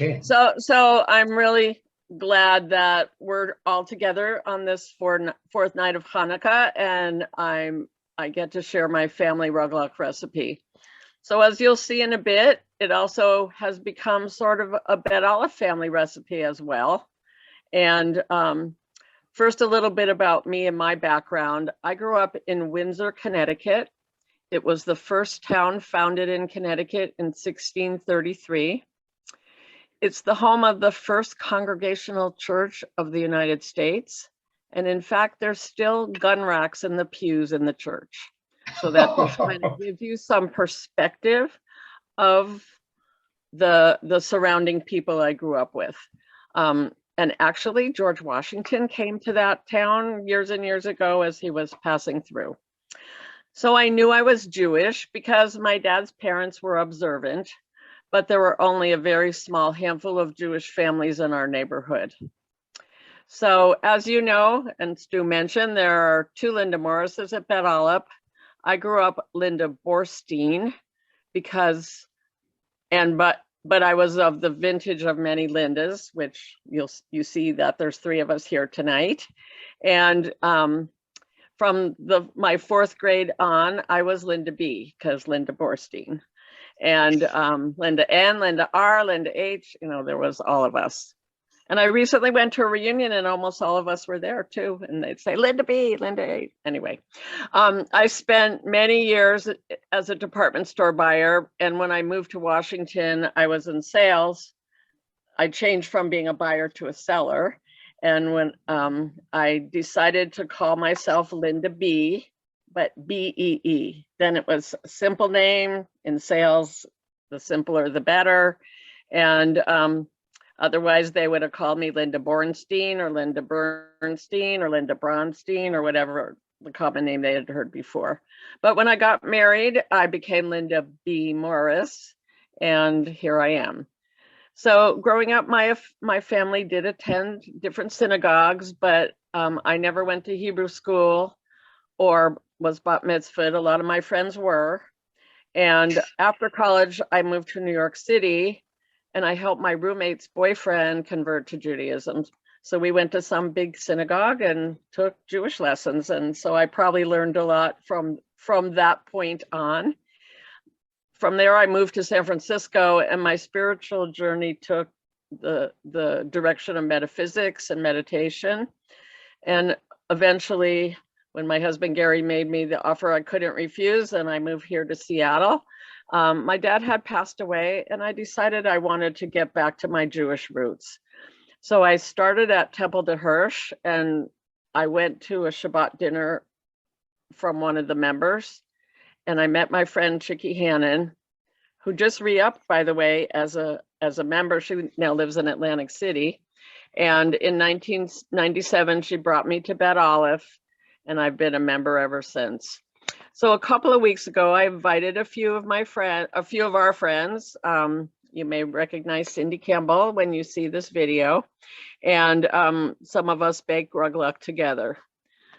Okay. So I'm really glad that we're all together on this fourth night of Hanukkah, and I get to share my family ruggelach recipe. So as you'll see in a bit, it also has become sort of a BALI family recipe as well. And first, a little bit about me and my background. I grew up in Windsor, Connecticut. It was the first town founded in Connecticut in 1633. It's the home of the first Congregational Church of the United States. And in fact, there's still gun racks in the pews in the church. So that just kind of gives you some perspective of the surrounding people I grew up with. And actually, George Washington came to that town years and years ago as he was passing through. So I knew I was Jewish because my dad's parents were observant, but there were only a very small handful of Jewish families in our neighborhood. So as you know, and Stu mentioned, there are two Linda Morrises at BALI. I grew up Linda Borstein because, but I was of the vintage of many Lindas, which you see that there's three of us here tonight. And from my fourth grade on, I was Linda B, because Linda Borstein. And Linda N, Linda R, Linda H, there was all of us. And I recently went to a reunion and almost all of us were there too. And they'd say, Linda B, Linda A. Anyway, I spent many years as a department store buyer. And when I moved to Washington, I was in sales. I changed from being a buyer to a seller. And when I decided to call myself Linda B, but B-E-E, then it was a simple name in sales, the simpler, the better. And otherwise they would have called me Linda Bornstein or Linda Bernstein or Linda Bronstein or whatever the common name they had heard before. But when I got married, I became Linda B. Morris, and here I am. So growing up, my family did attend different synagogues, but I never went to Hebrew school or was bat mitzvahed. A lot of my friends were. And after college, I moved to New York City and I helped my roommate's boyfriend convert to Judaism. So we went to some big synagogue and took Jewish lessons. And so I probably learned a lot from that point on. From there, I moved to San Francisco and my spiritual journey took the direction of metaphysics and meditation. And eventually, when my husband Gary made me the offer I couldn't refuse and I moved here to Seattle, my dad had passed away and I decided I wanted to get back to my Jewish roots. So I started at Temple de Hirsch and I went to a Shabbat dinner from one of the members. And I met my friend Chicky Hannon, who just re-upped, by the way, as a member. She now lives in Atlantic City. And in 1997, she brought me to BALI, and I've been a member ever since. So a couple of weeks ago, I invited a few of our friends. You may recognize Cindy Campbell when you see this video. And some of us bake ruggelach together.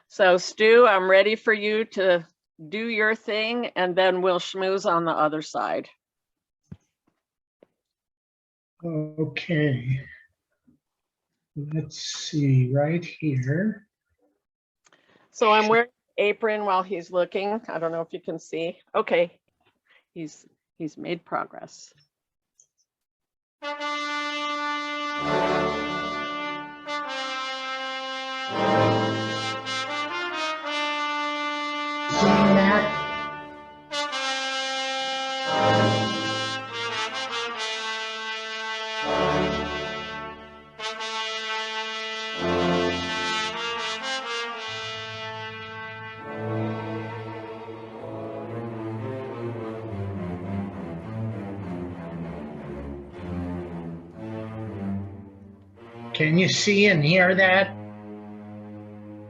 So Stu, I'm ready for you to do your thing, and then we'll schmooze on the other side. Okay. Let's see, right here. So I'm wearing an apron while he's looking. I don't know if you can see. Okay, he's made progress. Seeing that? Can you see and hear that?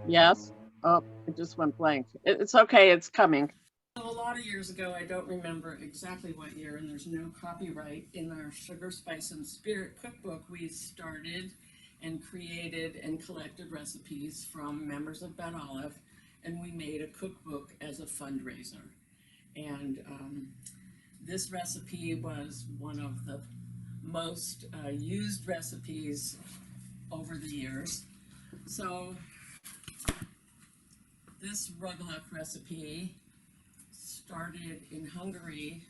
Yes. Oh, it just went blank. It's okay. It's coming. A lot of years ago, I don't remember exactly what year, and there's no copyright, in our Sugar, Spice, and Spirit cookbook, we started and created and collected recipes from members of BALI, and we made a cookbook as a fundraiser. And this recipe was one of the most used recipes over the years. So this ruggelach recipe started in Hungary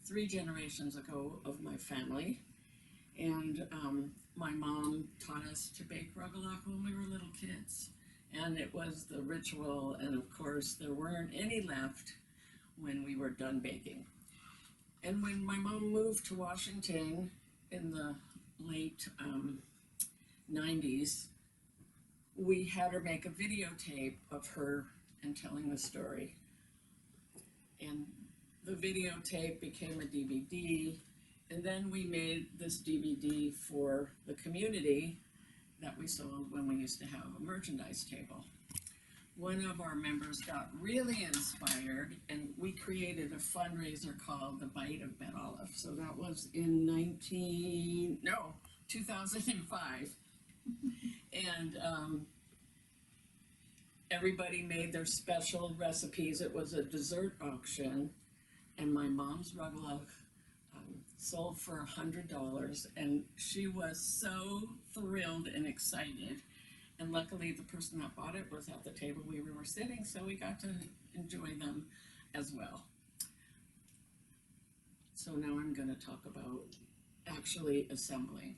3 generations ago of my family. And my mom taught us to bake ruggelach when we were little kids. And it was the ritual, and of course there weren't any left when we were done baking. And when my mom moved to Washington in the late 90s, we had her make a videotape of her and telling the story. And the videotape became a DVD, and then we made this DVD for the community that we sold when we used to have a merchandise table. One of our members got really inspired, and we created a fundraiser called the Bite of Bet Olive. So that was in 2005. And everybody made their special recipes. It was a dessert auction, and my mom's ruggelach sold for $100, and she was so thrilled and excited. And luckily the person that bought it was at the table we were sitting, so we got to enjoy them as well. So now I'm going to talk about actually assembling.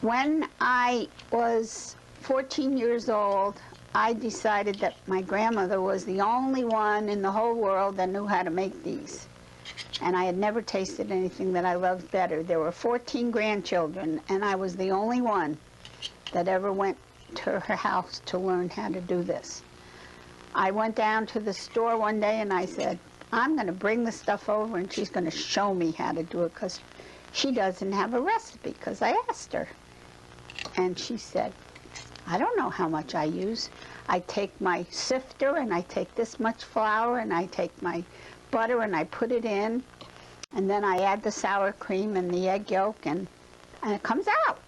When I was 14 years old, I decided that my grandmother was the only one in the whole world that knew how to make these. And I had never tasted anything that I loved better. There were 14 grandchildren, and I was the only one that ever went to her house to learn how to do this. I went down to the store one day and I said, I'm going to bring the stuff over and she's going to show me how to do it because she doesn't have a recipe, because I asked her. And she said, I don't know how much I use. I take my sifter and I take this much flour and I take my butter and I put it in, and then I add the sour cream and the egg yolk, and it comes out.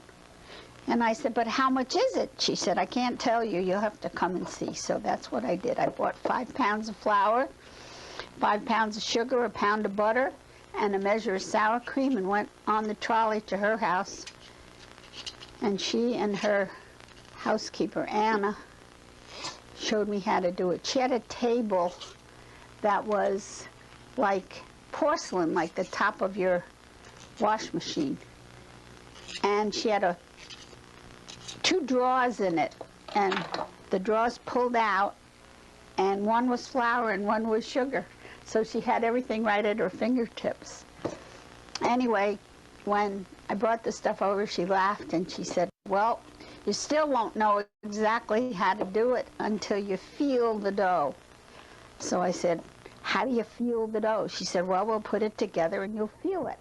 And I said, but how much is it? She said, I can't tell you. You'll have to come and see. So that's what I did. I bought 5 pounds of flour, 5 pounds of sugar, a pound of butter, and a measure of sour cream, and went on the trolley to her house. And she and her housekeeper, Anna, showed me how to do it. She had a table that was like porcelain, like the top of your wash machine. And she had 2 drawers in it, and the drawers pulled out, and one was flour and one was sugar. So she had everything right at her fingertips. Anyway, when I brought the stuff over, she laughed and she said, well, You still won't know exactly how to do it until you feel the dough. So I said, how do you feel the dough? She said, well, we'll put it together and you'll feel it.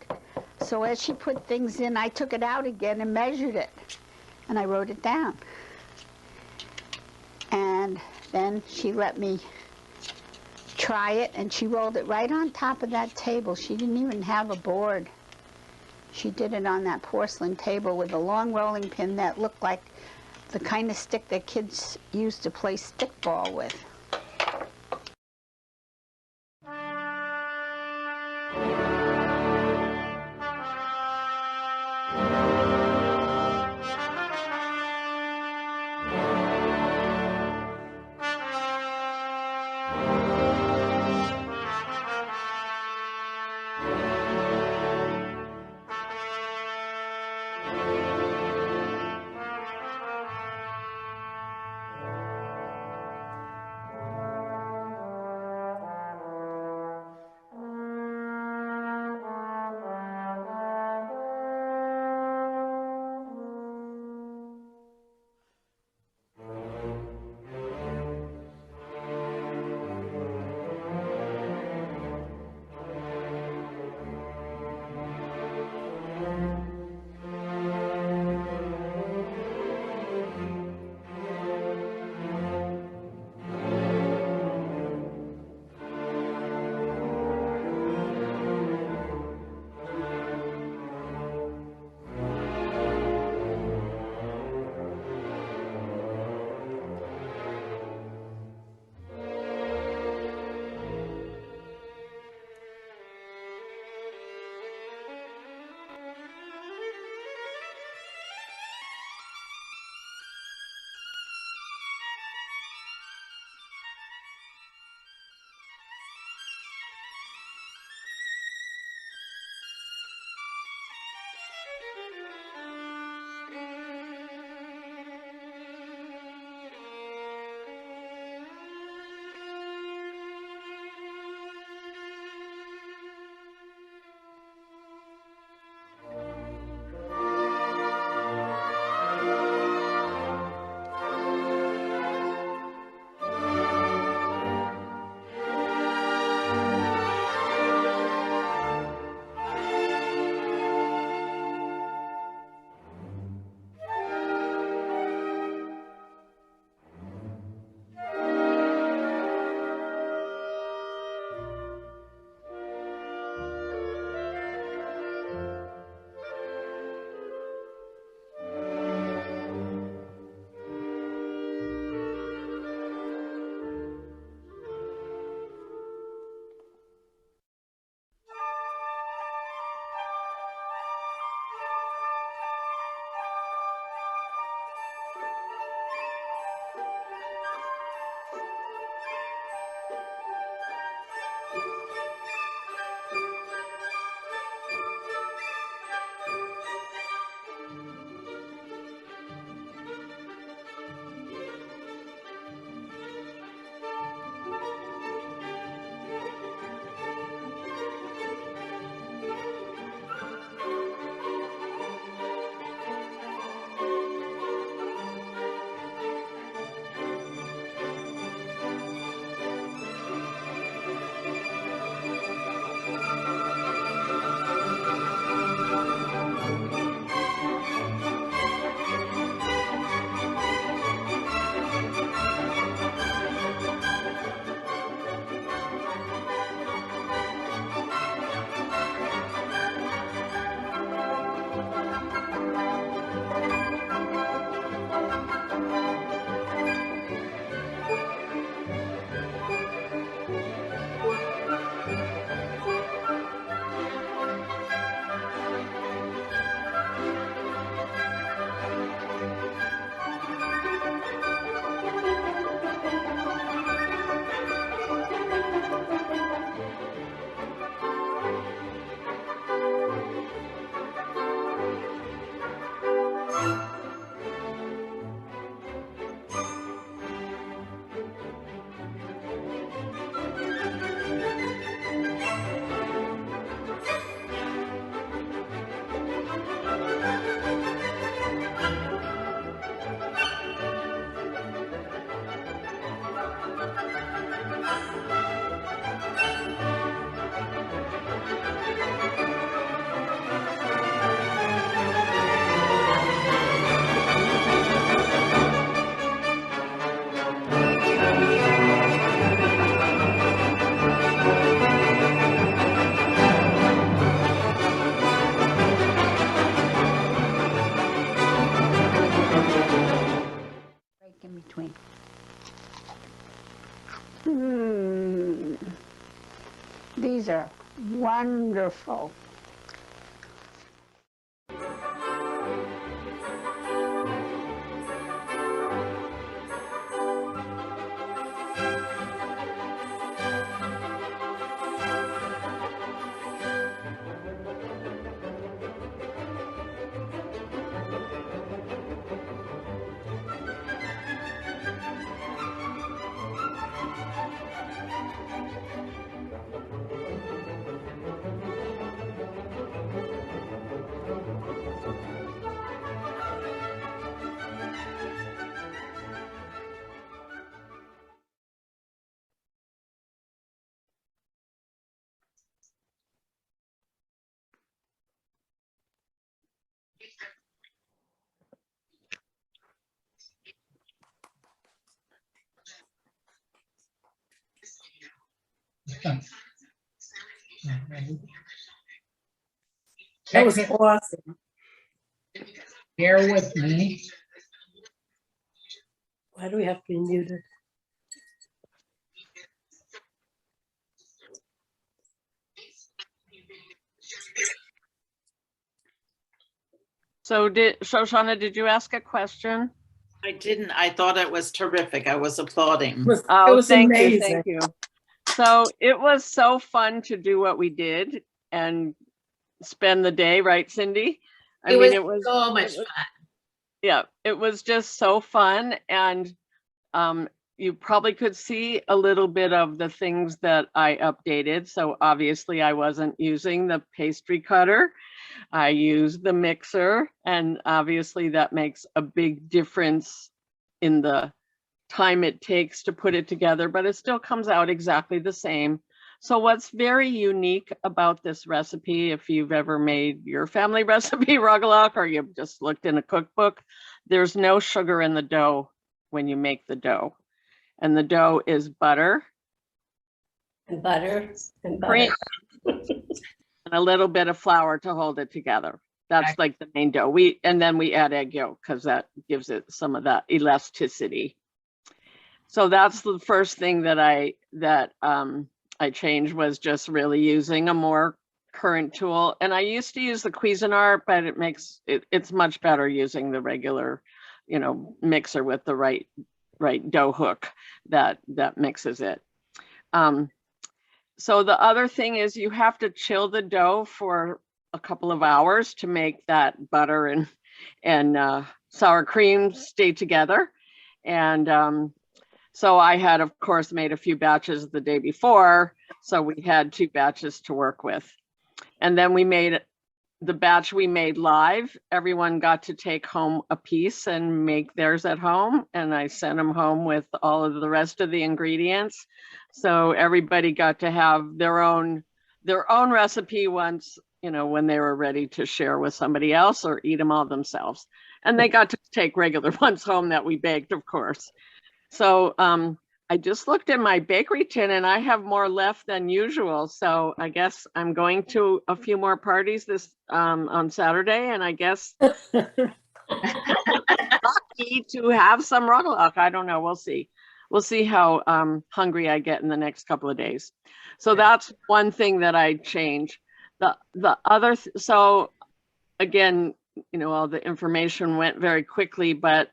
So as she put things in, I took it out again and measured it. And I wrote it down. And then she let me try it, and she rolled it right on top of that table. She didn't even have a board. She did it on that porcelain table with a long rolling pin that looked like the kind of stick that kids used to play stickball with. These are wonderful. That was Technic- awesome. Bear with me. Why do we have to be muted? So Shoshana, did you ask a question? I didn't. I thought it was terrific. I was applauding. It Oh, was thank amazing. you, thank you. So it was so fun to do what we did and spend the day, right, Cindy? It was so much fun. Yeah, it was just so fun. And you probably could see a little bit of the things that I updated. So obviously I wasn't using the pastry cutter. I used the mixer, and obviously that makes a big difference in the time it takes to put it together, but it still comes out exactly the same. So what's very unique about this recipe, if you've ever made your family recipe ruggelach or you've just looked in a cookbook, there's no sugar in the dough when you make the dough. And the dough is butter, And butter and cream, butter. and a little bit of flour to hold it together. That's like the main dough. And then we add egg yolk because that gives it some of that elasticity. So that's the first thing that I changed, was just really using a more current tool. And I used to use the Cuisinart, but it's much better using the regular, mixer with the right dough hook that mixes it. So the other thing is you have to chill the dough for a couple of hours to make that butter and sour cream stay together. And so I had, of course, made a few batches the day before. So we had 2 batches to work with. And then we made the batch we made live. Everyone got to take home a piece and make theirs at home. And I sent them home with all of the rest of the ingredients. So everybody got to have their own recipe once, when they were ready to share with somebody else or eat them all themselves. And they got to take regular ones home that we baked, of course. So I just looked in my bakery tin and I have more left than usual. So I guess I'm going to a few more parties this on Saturday, and I guess lucky to have some ruggelach. I don't know. We'll see. We'll see how hungry I get in the next couple of days. So that's one thing that I change. The other, so again, all the information went very quickly, but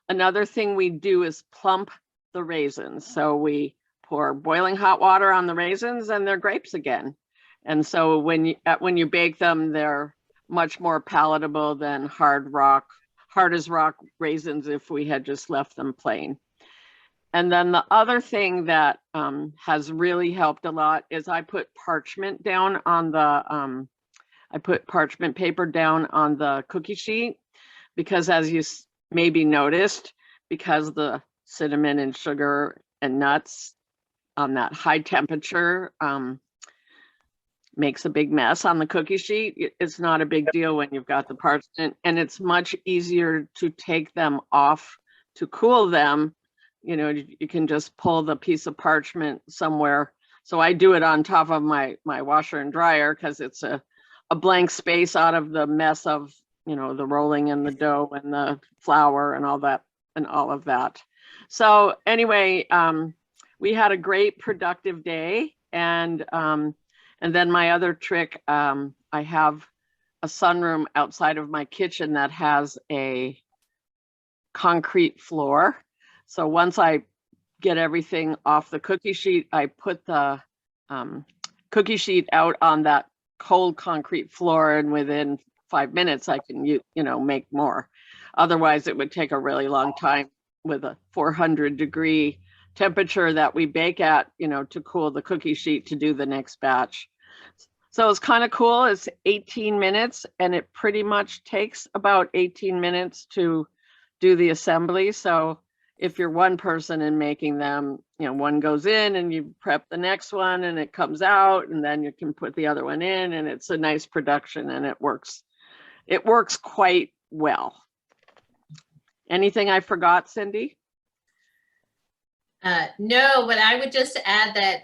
another thing we do is plump the raisins. So we pour boiling hot water on the raisins and they're grapes again. And so when you bake them, they're much more palatable than hard as rock raisins if we had just left them plain. And then the other thing that has really helped a lot is I put parchment down on the, I put parchment paper down on the cookie sheet, because as you maybe noticed, because the cinnamon and sugar and nuts on that high temperature makes a big mess on the cookie sheet. It's not a big deal when you've got the parchment, and it's much easier to take them off to cool them. You can just pull the piece of parchment somewhere. So I do it on top of my washer and dryer because it's a blank space out of the mess of the rolling and the dough and the flour and all of that. So anyway, we had a great productive day, and And then my other trick, I have a sunroom outside of my kitchen that has a concrete floor. So once I get everything off the cookie sheet, I put the cookie sheet out on that cold concrete floor, and within 5 minutes I can make more. Otherwise it would take a really long time with a 400-degree temperature that we bake at, to cool the cookie sheet to do the next batch. So it's kind of cool. It's 18 minutes, and it pretty much takes about 18 minutes to do the assembly. So if you're one person and making them, one goes in and you prep the next one and it comes out, and then you can put the other one in, and it's a nice production, and it works quite well. Anything I forgot, Cindy? No, but I would just add that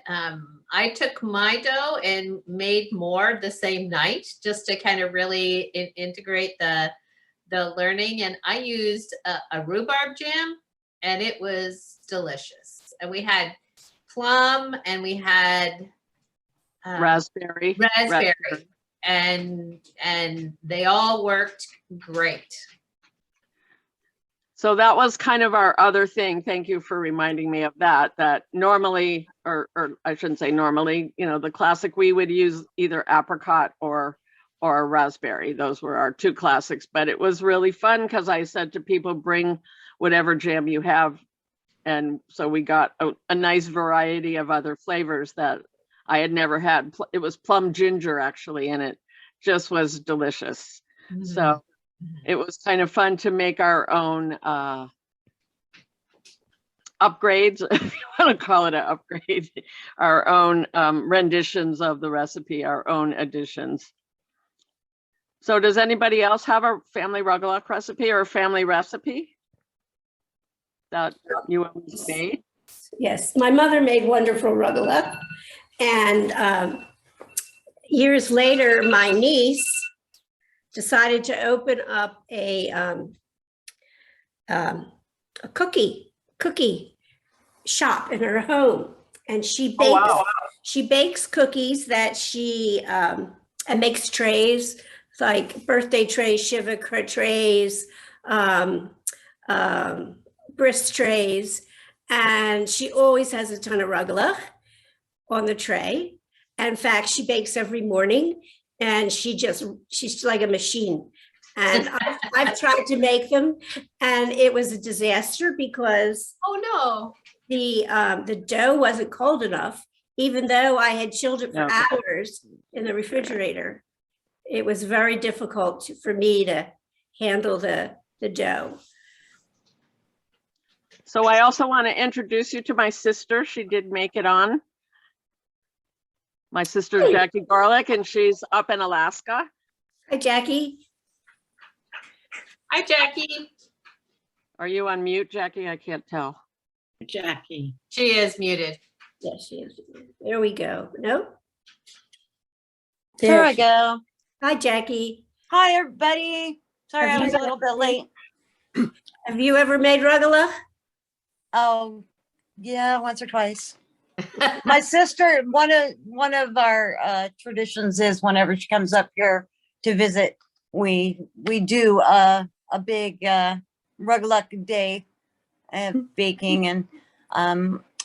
I took my dough and made more the same night, just to kind of really integrate the learning. And I used a rhubarb jam, and it was delicious. And we had plum, and we had Raspberry. And they all worked great. So that was kind of our other thing. Thank you for reminding me of that normally, or I shouldn't say normally, the classic, we would use either apricot or raspberry. Those were our two classics, but it was really fun because I said to people, bring whatever jam you have. And so we got a nice variety of other flavors that I had never had. It was plum ginger, actually, and it just was delicious. Mm-hmm. So it was kind of fun to make our own upgrades, if you want to call it an upgrade, our own renditions of the recipe, our own additions. So does anybody else have a family ruggelach recipe or a family recipe that you always made? Yes, my mother made wonderful ruggelach, and years later, my niece decided to open up a cookie shop in her home, and she bakes cookies that she and makes trays like birthday trays, shiva trays, bris trays, and she always has a ton of ruggelach on the tray. In fact, she bakes every morning, and she's like a machine. And I've tried to make them, and it was a disaster because the dough wasn't cold enough. Even though I had chilled it for hours in the refrigerator, it was very difficult for me to handle the dough. So I also want to introduce you to my sister. She did make it on. My sister, Jackie Garlick, and she's up in Alaska. Hi, Jackie. Hi, Jackie. Are you on mute, Jackie? I can't tell. Jackie. She is muted. Yes, she is. There we go. Nope. There I go. Hi, Jackie. Hi, everybody. Sorry, I was a little bit late. Have you ever made ruggelach? Oh, yeah, once or twice. My sister, one of our traditions is whenever she comes up here to visit, we do a big ruggelach day of baking, and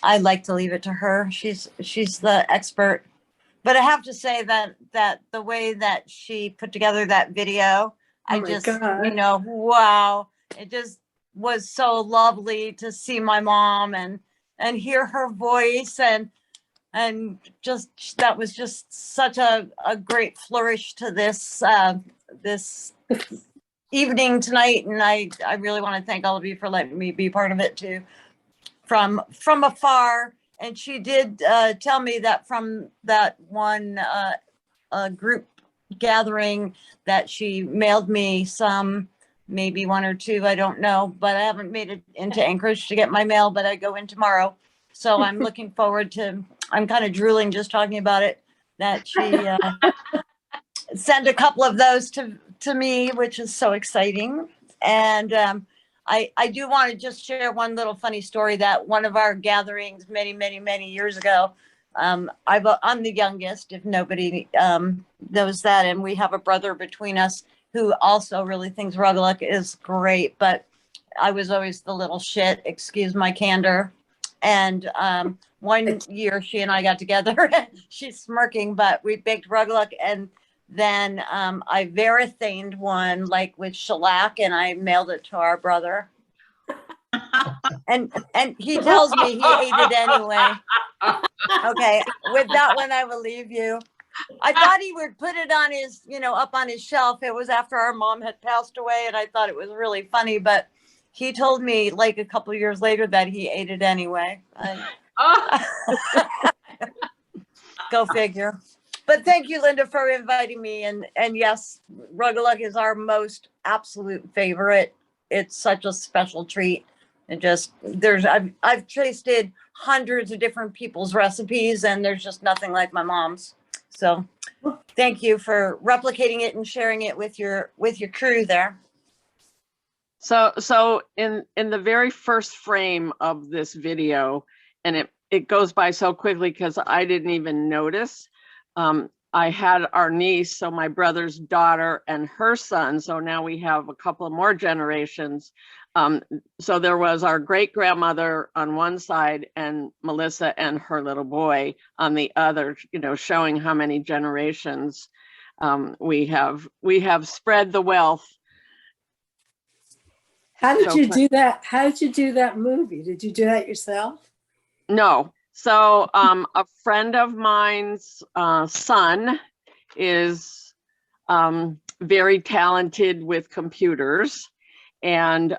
I like to leave it to her. She's the expert. But I have to say that the way that she put together that video, wow, it just was so lovely to see my mom and hear her voice, and just that was just such a great flourish to this this evening tonight. And I really want to thank all of you for letting me be part of it too, from afar. And she did tell me that from that one group gathering that she mailed me some, maybe one or two, I don't know, but I haven't made it into Anchorage to get my mail, but I go in tomorrow. So I'm looking forward to, I'm kind of drooling just talking about it, that she sent a couple of those to me, which is so exciting. And I do want to just share one little funny story, that one of our gatherings many years ago, I'm the youngest, if nobody knows that, and we have a brother between us who also really thinks ruggelach is great, but I was always the little shit, excuse my candor. And one year she and I got together, she's smirking, but we baked ruggelach, and then I verithaned one like with shellac, and I mailed it to our brother. And he tells me he ate it anyway. Okay, with that one, I will leave you. I thought he would put it on his, up on his shelf. It was after our mom had passed away, and I thought it was really funny, but he told me like a couple of years later that he ate it anyway. Go figure. But thank you, Linda, for inviting me. And yes, ruggelach is our most absolute favorite. It's such a special treat. And just I've tasted hundreds of different people's recipes, and there's just nothing like my mom's. So thank you for replicating it and sharing it with your crew there. So in the very first frame of this video, and it goes by so quickly because I didn't even notice. I had our niece, so my brother's daughter and her son. So now we have a couple of more generations. So there was our great grandmother on one side and Melissa and her little boy on the other, showing how many generations we have spread the wealth. How did you do that? How did you do that movie? Did you do that yourself? No. So a friend of mine's son is very talented with computers, and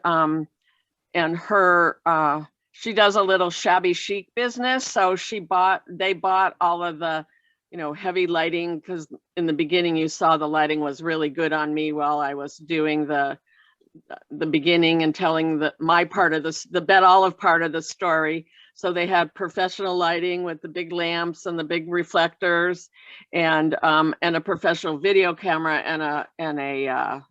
her she does a little shabby chic business. So they bought all of the heavy lighting, because in the beginning you saw the lighting was really good on me while I was doing the beginning and telling my part of the Bet Olive part of the story. So they had professional lighting with the big lamps and the big reflectors, and a professional video camera and a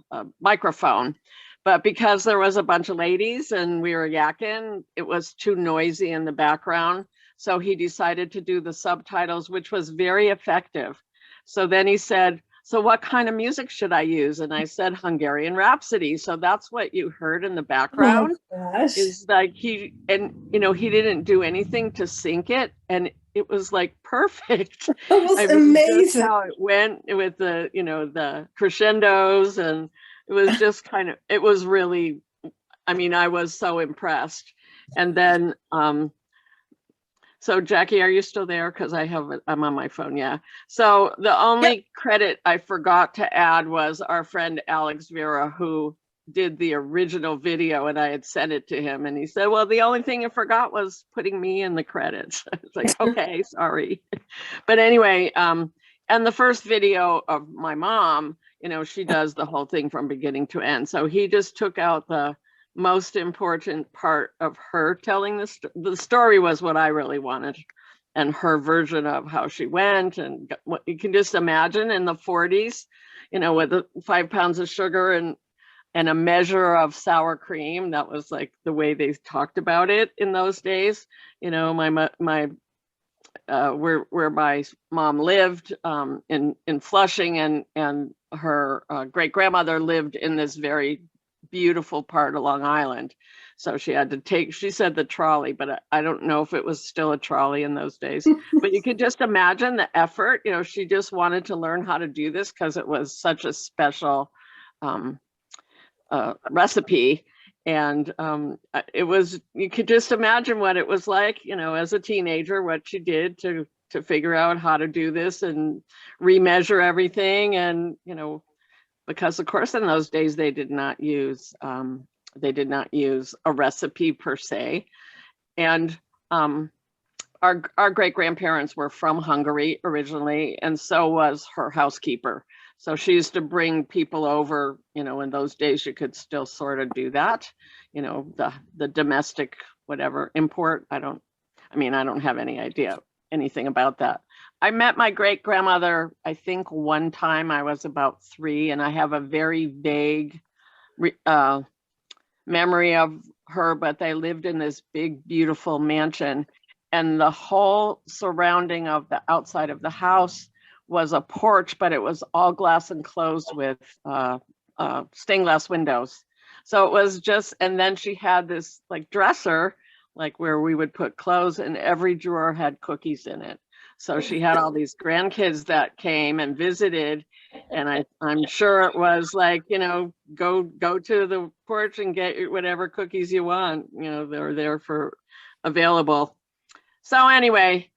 microphone. But because there was a bunch of ladies and we were yakking, it was too noisy in the background. So he decided to do the subtitles, which was very effective. So then he said, "So what kind of music should I use?" And I said, "Hungarian Rhapsody." So that's what you heard in the background. Oh, is like he didn't do anything to sync it, and it was like perfect. that was amazing. How it went with the crescendos, and it was just it was really, I was so impressed. And then so Jackie, are you still there? Because I'm on my phone. Yeah. So the only credit I forgot to add was our friend Alex Vera, who did the original video, and I had sent it to him, and he said, "Well, the only thing you forgot was putting me in the credits." It's like, okay, sorry. But anyway, and the first video of my mom, she does the whole thing from beginning to end. So he just took out the most important part of her telling the story was what I really wanted, and her version of how she went, and what you can just imagine in the 40s, with 5 pounds of sugar and a measure of sour cream. That was like the way they talked about it in those days. Where my mom lived in Flushing, and her great grandmother lived in this very beautiful part of Long Island. So she had to she said the trolley, but I don't know if it was still a trolley in those days. But you could just imagine the effort. She just wanted to learn how to do this because it was such a special recipe. And it was, you could just imagine what it was like, as a teenager, what she did to figure out how to do this and remeasure everything. And, because of course in those days they did not use a recipe per se. And our great grandparents were from Hungary originally, and so was her housekeeper. So she used to bring people over, in those days you could still sort of do that, the domestic, whatever, import. I don't have any idea anything about that. I met my great grandmother, I think one time I was about 3, and I have a very vague memory of her, but they lived in this big, beautiful mansion. and the whole surrounding of the outside of the house was a porch, but it was all glass enclosed with stained glass windows. So it was just, and then she had this like dresser, like where we would put clothes, and every drawer had cookies in it. So she had all these grandkids that came and visited, and I'm sure it was like, you know, go to the porch and get whatever cookies you want. You know, they're there for available. So anyway,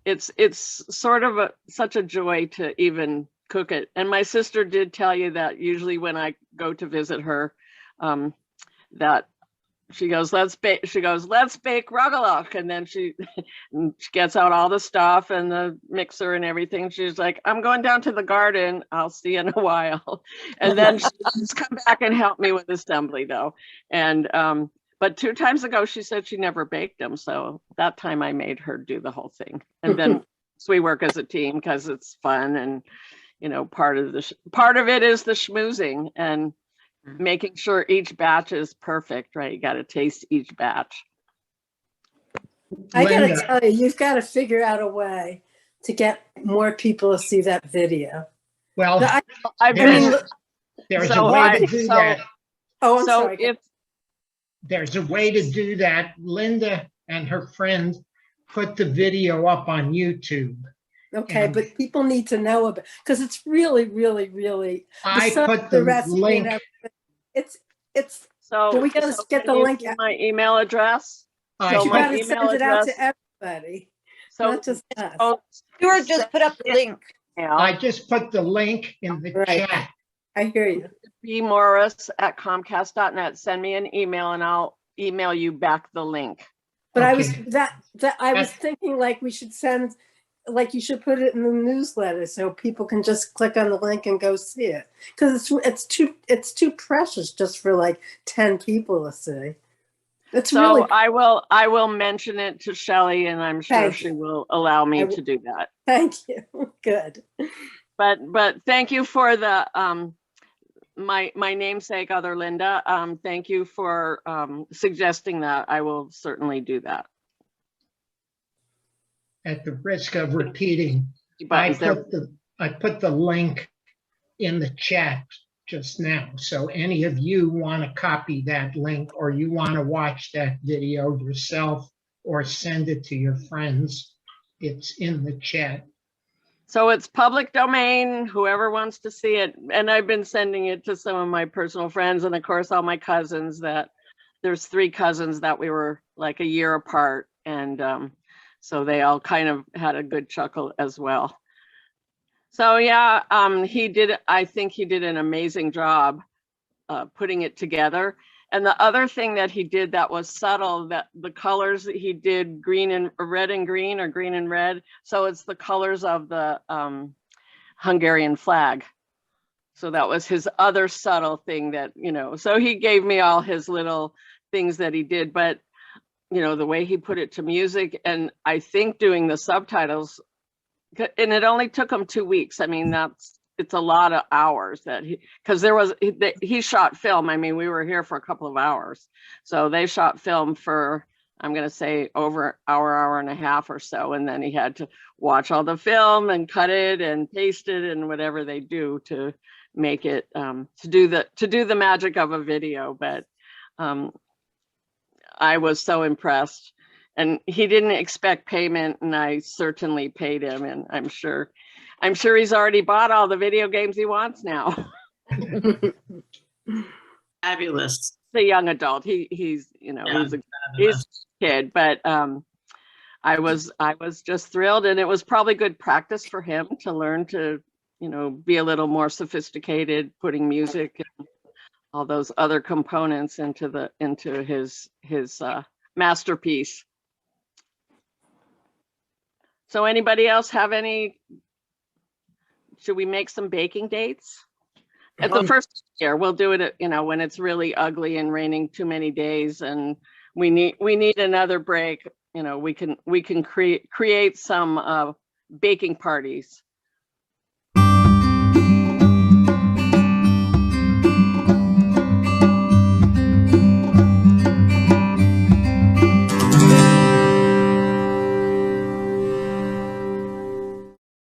it's sort of such a joy to even cook it. And my sister did tell you that usually when I go to visit her, that she goes, let's bake ruggelach. And then she gets out all the stuff and the mixer and everything. She's like, I'm going down to the garden. I'll see you in a while. And then she's come back and help me with assembly though. And, but 2 times ago, she said she never baked them. So that time I made her do the whole thing. And then so we work as a team because it's fun. And, you know, part of it is the schmoozing and making sure each batch is perfect, right? You got to taste each batch. I gotta Linda. tell you, you've got to figure out a way to get more people to see that video. Well, I there's, mean, there's so a way I- to do so- that. Oh, I'm so sorry. if There's a way to do that. Linda and her friend put the video up on YouTube. Okay, and- but people need to know about, because it's really, really, really. I besides put the recipe link. and everything, it's, so, But we gotta so get can the you link see out. my email address. I So you my gotta email send it out address- to everybody, So not just us. oh, Stuart just put up the link. I just put the link in the Right. chat. I hear you. bmorris@comcast.net. Send me an email and I'll email you back the link. But I was, Okay. I was That's- thinking like we should send, like you should put it in the newsletter so people can just click on the link and go see it. Because it's too precious just for like 10 people to see. It's So really, I will mention it to Shelley, and I'm sure Thank she will allow me I will- to do that. thank you. Good. But thank you for the my namesake, other Linda. Thank you for suggesting that. I will certainly do that. At the risk of repeating, Buttons there. I put the link in the chat just now. So any of you want to copy that link, or you want to watch that video yourself or send it to your friends, it's in the chat. So it's public domain, whoever wants to see it. And I've been sending it to some of my personal friends, and of course, all my cousins. That there's 3 cousins that we were like a year apart. And so they all kind of had a good chuckle as well. So yeah, I think he did an amazing job putting it together. And the other thing that he did that was subtle, that the colors that he did, green and red and green, or green and red. So it's the colors of the Hungarian flag. So that was his other subtle thing that, you know, so he gave me all his little things that he did, but you know, the way he put it to music, and I think doing the subtitles, and it only took him 2 weeks. I mean, it's a lot of hours that because he shot film. I mean, we were here for a couple of hours. So they shot film for, I'm going to say, over hour and a half or so. And then he had to watch all the film and cut it and paste it and whatever they do to make it, to do the magic of a video. But I was so impressed. And he didn't expect payment, and I certainly paid him. And I'm sure he's already bought all the video games he wants now. Fabulous. The young adult, he's you know, Yeah, he's a kid, but I was just thrilled, and it was probably good practice for him to learn to, you know, be a little more sophisticated, putting music and all those other components into his masterpiece. So anybody else have any, should we make some baking dates? At the first year, we'll do it, you know, when it's really ugly and raining too many days and we need another break. You know, we can create some baking parties.